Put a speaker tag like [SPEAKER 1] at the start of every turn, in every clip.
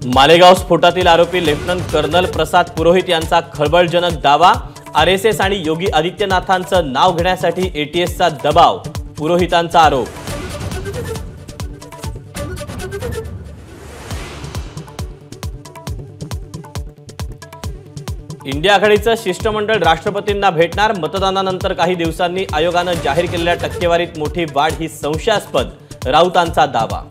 [SPEAKER 1] मालेगाव स्फोटातील आरोपी lieutenant colonel Prasad Purohit यांचा खळबळजनक दावा। आरएसएस आणि योगी आदित्यनाथांचं नाव घेण्यासाठी एटीएसचा दबाव, पुरोहितांचा आरोप। इंडिया आघाडीचं शिष्टमंडळ राष्ट्रपतींना भेटणार। मतदानानंतर काही दिवसांनी आयोगानं जाहीर केलेल्या टक्केवारीत मोठी वाढ ही संशयास्पद, राऊतांचा दावा।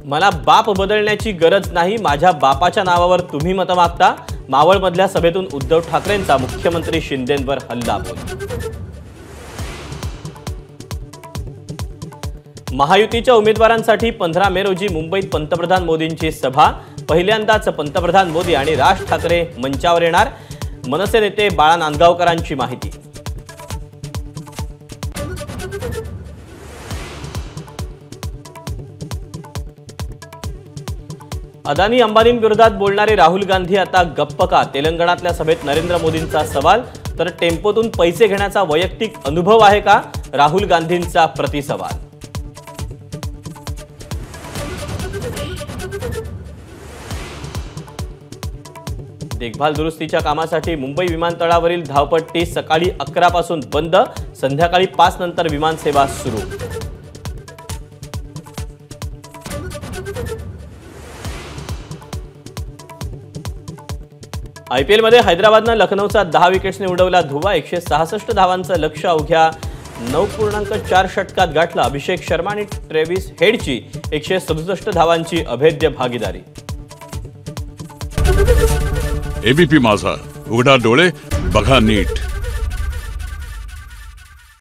[SPEAKER 1] मला बाप बदलण्याची गरज नाही, माझ्या बापाच्या नावावर तुम्ही मत मागता। मावळमधल्या सभेतून उद्धव ठाकरेंचा मुख्यमंत्री शिंदेंवर हल्लाबोल। महायुतीच्या उमेदवारांसाठी 15 मे रोजी मुंबईत पंतप्रधान मोदींची सभा। पहिल्यांदाच पंतप्रधान मोदी आणि राज ठाकरे मंचावर येणार। मनसे नेते बाळा नांदगावकरांची माहिती। अदानी अंबानींविरोधात बोलणारे राहुल गांधी आता गप्प का? तेलंगणातल्या सभेत नरेंद्र मोदींचा सवाल, तर टेम्पोतून पैसे घेण्याचा वैयक्तिक अनुभव आहे का? राहुल गांधींचा प्रतिसवाल। देखभाल दुरुस्तीच्या कामासाठी मुंबई विमानतळावरील धावपट्टी सकाळी 11 पासून बंद, संध्याकाळी 5 नंतर विमानसेवा सुरू। आयपीएल मध्ये हैदराबादनं लखनौचा 10 विकेट्सने उडवला धुव्वा। 166 धावांचं लक्ष्य अवघ्या 9.4 षटकात गाठलं। अभिषेक शर्मा आणि ट्रेव्हिस हेडची 167 धावांची अभेद्य भागीदारी।
[SPEAKER 2] एबीपी माझा, उघडा डोळे बघा नीट।